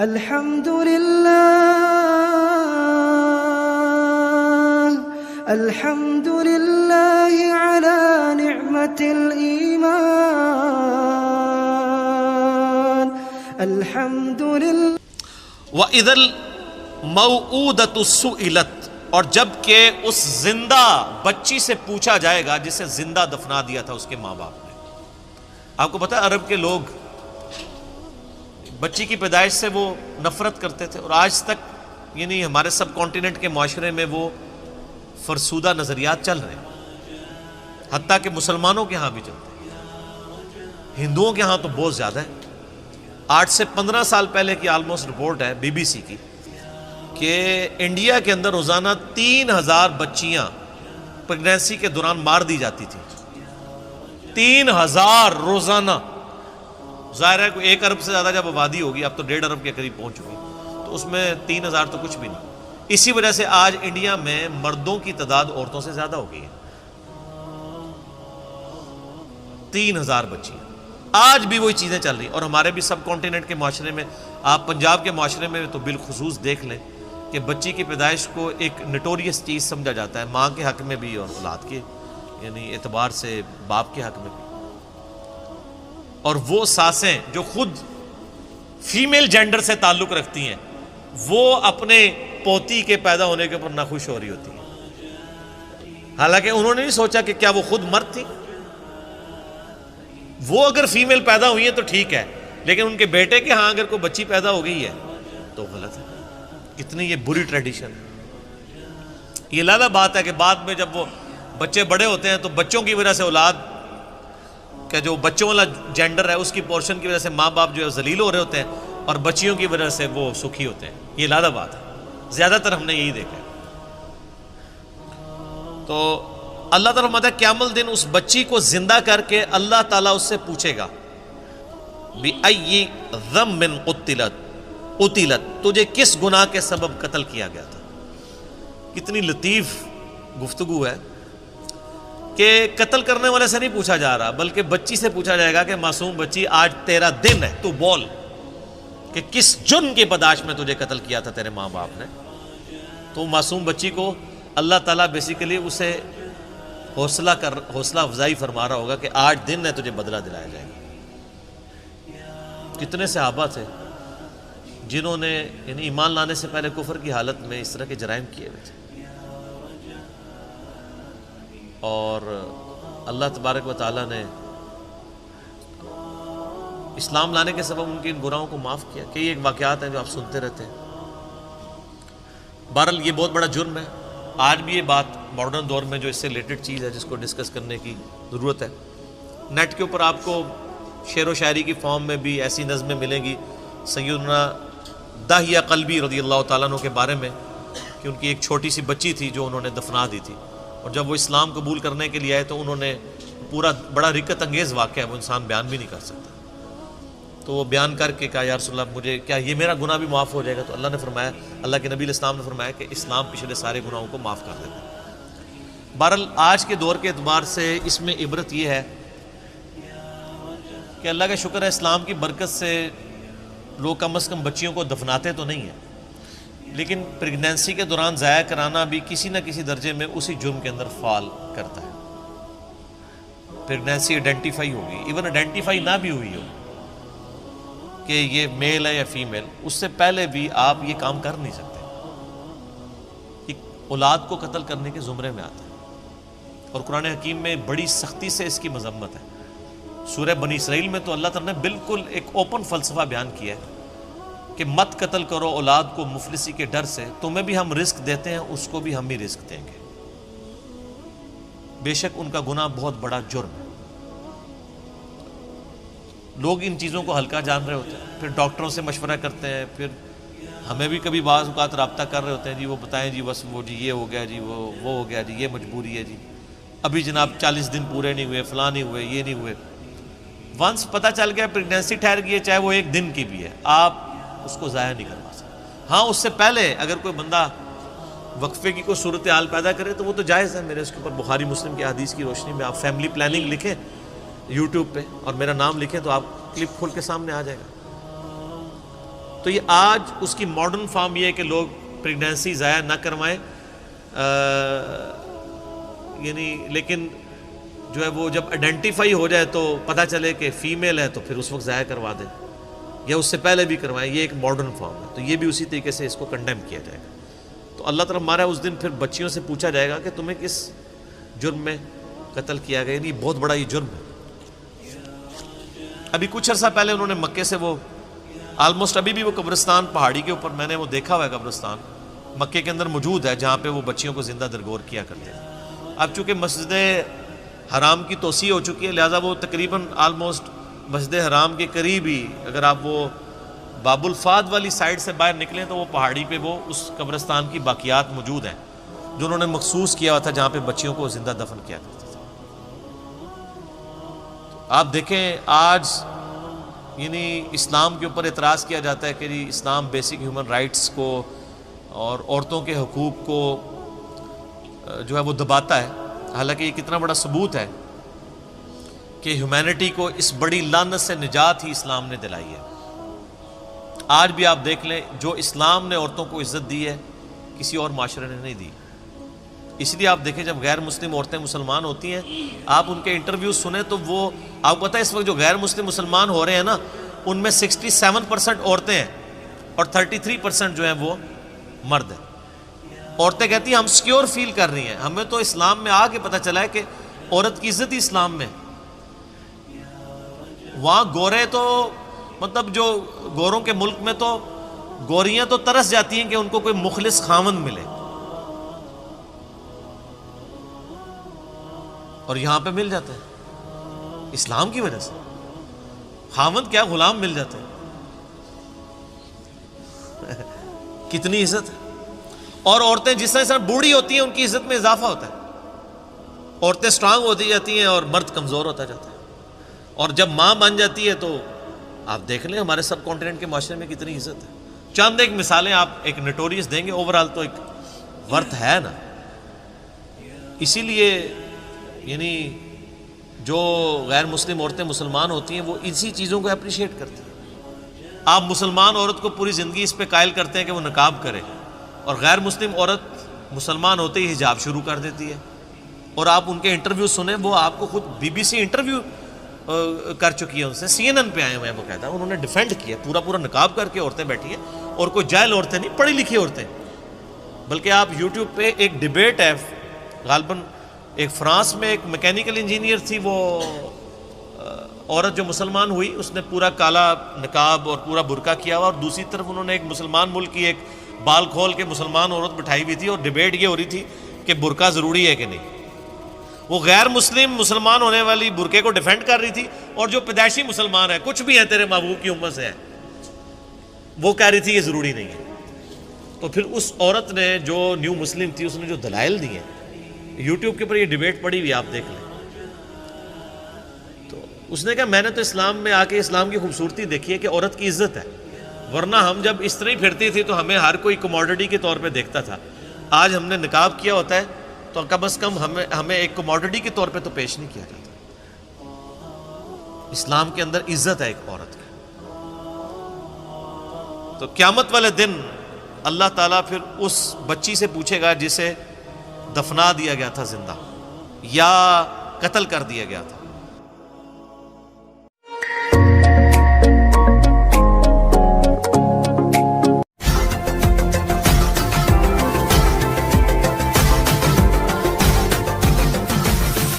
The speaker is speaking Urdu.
الحمد لله الحمد لله على نعمة الإيمان الحمد لله وَإِذَا الْمَوْعُودَةُ سُئِلَتْ، اور جب کہ اس زندہ بچی سے پوچھا جائے گا جسے زندہ دفنا دیا تھا اس کے ماں باپ نے۔ آپ کو پتہ ہے عرب کے لوگ بچی کی پیدائش سے وہ نفرت کرتے تھے، اور آج تک یعنی ہمارے سب کانٹیننٹ کے معاشرے میں وہ فرسودہ نظریات چل رہے ہیں، حتیٰ کہ مسلمانوں کے ہاں بھی چلتے ہیں، ہندوؤں کے ہاں تو بہت زیادہ ہے۔ 8 سے 15 سال پہلے کی آلموسٹ رپورٹ ہے BBC کی کہ انڈیا کے اندر روزانہ 3000 بچیاں پریگنینسی کے دوران مار دی جاتی تھی۔ 3000 روزانہ۔ ظاہر ہے کوئی 1 ارب سے زیادہ جب آبادی ہوگی، اب تو 1.5 ارب کے قریب پہنچ چکی، تو اس میں 3000 تو کچھ بھی نہیں۔ اسی وجہ سے آج انڈیا میں مردوں کی تعداد عورتوں سے زیادہ ہو گئی ہے۔ 3000 بچیاں، آج بھی وہی چیزیں چل رہی ہیں۔ اور ہمارے بھی سب کانٹیننٹ کے معاشرے میں، آپ پنجاب کے معاشرے میں تو بالخصوص دیکھ لیں کہ بچی کی پیدائش کو ایک نٹوریس چیز سمجھا جاتا ہے، ماں کے حق میں بھی اور اولاد کے یعنی اعتبار سے باپ کے حق میں بھی۔ اور وہ ساسیں جو خود فیمیل جینڈر سے تعلق رکھتی ہیں، وہ اپنے پوتی کے پیدا ہونے کے اوپر ناخوش ہو رہی ہوتی ہیں، حالانکہ انہوں نے نہیں سوچا کہ کیا وہ خود مرد تھی۔ وہ اگر فیمیل پیدا ہوئی ہیں تو ٹھیک ہے، لیکن ان کے بیٹے کے ہاں اگر کوئی بچی پیدا ہو گئی ہے تو غلط ہے۔ کتنی یہ بری ٹریڈیشن۔ یہ لازم بات ہے کہ بعد میں جب وہ بچے بڑے ہوتے ہیں تو بچوں کی وجہ سے اولاد کا جو بچوں والا جینڈر ہے اس کی پورشن کی وجہ سے ماں باپ جو ہے ذلیل ہو رہے ہوتے ہیں، اور بچیوں کی وجہ سے وہ سکھی ہوتے ہیں۔ یہ لازم بات ہے، زیادہ تر ہم نے یہی دیکھا ہے۔ تو اللہ تعالیٰ فرماتا ہے قیامت الدن اس بچی کو زندہ کر کے اللہ تعالیٰ اس سے پوچھے گا بِأَيِّ ذَنبٍ قُتِلَتْ، تجھے کس گناہ کے سبب قتل کیا گیا تھا۔ کتنی لطیف گفتگو ہے کہ قتل کرنے والے سے نہیں پوچھا جا رہا، بلکہ بچی سے پوچھا جائے گا کہ معصوم بچی آج تیرا دن ہے، تو بول کہ کس جرم کی پاداش میں تجھے قتل کیا تھا تیرے ماں باپ نے۔ تو معصوم بچی کو اللہ تعالیٰ بیسیکلی اسے حوصلہ افزائی فرما رہا ہوگا کہ آج دن ہے، تجھے بدلہ دلایا جائے گا۔ کتنے صحابہ تھے جنہوں نے یعنی ایمان لانے سے پہلے کفر کی حالت میں اس طرح کے جرائم کیے ہوئے تھے، اور اللہ تبارک و تعالیٰ نے اسلام لانے کے سبب ان کی ان گناہوں کو معاف کیا۔ کئی ایک واقعات ہیں جو آپ سنتے رہتے ہیں۔ بہرحال یہ بہت بڑا جرم ہے۔ آج بھی یہ بات ماڈرن دور میں جو اس سے ریلیٹڈ چیز ہے جس کو ڈسکس کرنے کی ضرورت ہے۔ نیٹ کے اوپر آپ کو شعر و شاعری کی فارم میں بھی ایسی نظمیں ملیں گی سیدنا داہیہ قلبی رضی اللہ تعالیٰ عنہ کے بارے میں، کہ ان کی ایک چھوٹی سی بچی تھی جو انہوں نے دفنا دی تھی، اور جب وہ اسلام قبول کرنے کے لیے آئے تو انہوں نے پورا بڑا رکت انگیز واقعہ ہے، وہ انسان بیان بھی نہیں کر سکتا، تو وہ بیان کر کے کہا یا رسول اللہ مجھے کیا یہ میرا گناہ بھی معاف ہو جائے گا؟ تو اللہ نے فرمایا، اللہ کے نبی علیہ السلام نے فرمایا کہ اسلام پچھلے سارے گناہوں کو معاف کر دیتا ہے۔ بہرحال آج کے دور کے اعتبار سے اس میں عبرت یہ ہے کہ اللہ کا شکر ہے اسلام کی برکت سے لوگ کم از کم بچیوں کو دفناتے تو نہیں ہیں، لیکن پریگنینسی کے دوران ضائع کرانا بھی کسی نہ کسی درجے میں اسی جرم کے اندر فال کرتا ہے۔ پریگنینسی آئیڈینٹیفائی ہوگی، ایون آئیڈینٹیفائی نہ بھی ہوئی ہو کہ یہ میل ہے یا فیمیل، اس سے پہلے بھی آپ یہ کام کر نہیں سکتے۔ ایک اولاد کو قتل کرنے کے زمرے میں آتا ہے، اور قرآن حکیم میں بڑی سختی سے اس کی مذمت ہے۔ سورہ بنی اسرائیل میں تو اللہ تعالیٰ نے بالکل ایک اوپن فلسفہ بیان کیا ہے کہ مت قتل کرو اولاد کو مفلسی کے ڈر سے، تمہیں بھی ہم رزق دیتے ہیں، اس کو بھی ہم ہی رزق دیں گے۔ بے شک ان کا گناہ بہت بڑا جرم ہے۔ لوگ ان چیزوں کو ہلکا جان رہے ہوتے ہیں، پھر ڈاکٹروں سے مشورہ کرتے ہیں، پھر ہمیں بھی کبھی بعض اوقات رابطہ کر رہے ہوتے ہیں، جی وہ بتائیں جی بس وہ جی یہ ہو گیا جی وہ ہو گیا جی یہ مجبوری ہے جی ابھی جناب 40 دن پورے نہیں ہوئے، فلاں نہیں ہوئے، یہ نہیں ہوئے۔ ونس پتہ چل گیا پریگنینسی ٹھہر گئی ہے، چاہے وہ 1 دن کی بھی ہے، آپ اس کو ضائع نہیں کروا سکتے۔ ہاں اس سے پہلے اگر کوئی بندہ وقفے کی کوئی صورتحال پیدا کرے تو وہ تو جائز ہے۔ میرے اس کے اوپر بخاری مسلم کی حدیث کی روشنی میں آپ فیملی پلاننگ لکھیں یوٹیوب پہ اور میرا نام لکھیں تو آپ کلپ کھول کے سامنے آ جائے گا۔ تو یہ آج اس کی ماڈرن فارم یہ ہے کہ لوگ پریگنینسی ضائع نہ کروائیں، یعنی لیکن جو ہے وہ جب آئیڈینٹیفائی ہو جائے تو پتہ چلے کہ فیمیل ہے تو پھر اس وقت ضائع کروا دیں، یا اس سے پہلے بھی کروائیں. یہ ایک ماڈرن فارم ہے، تو یہ بھی اسی طریقے سے اس کو کنڈیم کیا جائے گا. تو اللہ تعالیٰ ہمارا اس دن پھر بچیوں سے پوچھا جائے گا کہ تمہیں کس جرم میں قتل کیا گیا. یعنی بہت بڑا یہ جرم ہے. ابھی کچھ عرصہ پہلے انہوں نے مکے سے وہ آلموسٹ ابھی بھی وہ قبرستان پہاڑی کے اوپر میں نے وہ دیکھا ہوا ہے، قبرستان مکے کے اندر موجود ہے جہاں پہ وہ بچیوں کو زندہ درگور کیا کرتے ہیں. اب چونکہ مسجد حرام کی توسیع ہو چکی ہے لہٰذا وہ تقریباً آلموسٹ مسجد حرام کے قریب ہی، اگر آپ وہ باب الفاد والی سائڈ سے باہر نکلیں تو وہ پہاڑی پہ وہ اس قبرستان کی باقیات موجود ہیں جو انہوں نے مخصوص کیا ہوا تھا جہاں پہ بچیوں کو زندہ دفن کیا کرتے تھے. آپ دیکھیں آج یعنی اسلام کے اوپر اعتراض کیا جاتا ہے کہ جی اسلام بیسک ہیومن رائٹس کو اور عورتوں کے حقوق کو جو ہے وہ دباتا ہے. حالانکہ یہ کتنا بڑا ثبوت ہے کہ ہیومینٹی کو اس بڑی لعنت سے نجات ہی اسلام نے دلائی ہے. آج بھی آپ دیکھ لیں جو اسلام نے عورتوں کو عزت دی ہے کسی اور معاشرے نے نہیں دی. اس لیے آپ دیکھیں جب غیر مسلم عورتیں مسلمان ہوتی ہیں آپ ان کے انٹرویوز سنیں تو وہ آپ کو پتہ ہے اس وقت جو غیر مسلم مسلمان ہو رہے ہیں نا ان میں 67% عورتیں ہیں اور 33% جو ہیں وہ مرد ہیں. عورتیں کہتی ہیں ہم سیکیور فیل کر رہی ہیں، ہمیں تو اسلام میں آ کے پتہ چلا ہے کہ عورت کی عزت ہی اسلام میں. وہاں گورے تو مطلب جو گوروں کے ملک میں تو گوریاں تو ترس جاتی ہیں کہ ان کو کوئی مخلص خاوند ملے، اور یہاں پہ مل جاتا ہے اسلام کی وجہ سے. خاوند کیا غلام مل جاتے ہیں. کتنی عزت ہے. اور عورتیں جس طرح بوڑھی ہوتی ہیں ان کی عزت میں اضافہ ہوتا ہے. عورتیں سٹرانگ ہوتی جاتی ہیں اور مرد کمزور ہوتا جاتا ہے. اور جب ماں بن جاتی ہے تو آپ دیکھ لیں ہمارے سب کانٹیننٹ کے معاشرے میں کتنی عزت ہے. چند ایک مثالیں آپ ایک نوٹوریس دیں گے، اوورال تو ایک ورتھ ہے نا. اسی لیے یعنی جو غیر مسلم عورتیں مسلمان ہوتی ہیں وہ اسی چیزوں کو اپریشیٹ کرتی ہیں. آپ مسلمان عورت کو پوری زندگی اس پہ قائل کرتے ہیں کہ وہ نقاب کرے، اور غیر مسلم عورت مسلمان ہوتے ہی حجاب شروع کر دیتی ہے. اور آپ ان کے انٹرویو سنیں، وہ آپ کو خود BBC انٹرویو کر چکی ہے ان سے، CNN پہ آئے ہوئے ہیں باقاعدہ، انہوں نے ڈیفینڈ کیا پورا نقاب کر کے عورتیں بیٹھی ہیں. اور کوئی جاہل عورتیں نہیں، پڑھی لکھی عورتیں. بلکہ آپ یوٹیوب پہ ایک ڈیبیٹ ہے، غالباً ایک فرانس میں ایک میکینیکل انجینئر تھی، وہ عورت جو مسلمان ہوئی اس نے پورا کالا نقاب اور پورا برقع کیا ہوا، اور دوسری طرف انہوں نے ایک مسلمان ملک کی ایک بال کھول کے مسلمان عورت بٹھائی ہوئی تھی، اور ڈیبیٹ یہ ہو رہی تھی کہ برقع ضروری ہے کہ نہیں. وہ غیر مسلم مسلمان ہونے والی برقعے کو ڈیفینڈ کر رہی تھی، اور جو پیدائشی مسلمان ہے کچھ بھی ہے تیرے محبوب کی امت سے ہے وہ کہہ رہی تھی یہ ضروری نہیں ہے. تو پھر اس عورت نے جو نیو مسلم تھی اس نے جو دلائل دیے، یوٹیوب کے اوپر یہ ڈیبیٹ پڑی ہوئی آپ دیکھ لیں. تو اس نے کہا میں نے تو اسلام میں آ کے اسلام کی خوبصورتی دیکھی ہے کہ عورت کی عزت ہے، ورنہ ہم جب اس طرح ہی پھرتی تھی تو ہمیں ہر کوئی کموڈٹی کے طور پہ دیکھتا تھا. آج ہم نے نقاب کیا ہوتا ہے تو کم از کم ہمیں ایک کموڈٹی کے طور پہ تو پیش نہیں کیا جاتا. اسلام کے اندر عزت ہے ایک عورت کی. تو قیامت والے دن اللہ تعالیٰ پھر اس بچی سے پوچھے گا جسے دفنا دیا گیا تھا زندہ یا قتل کر دیا گیا تھا،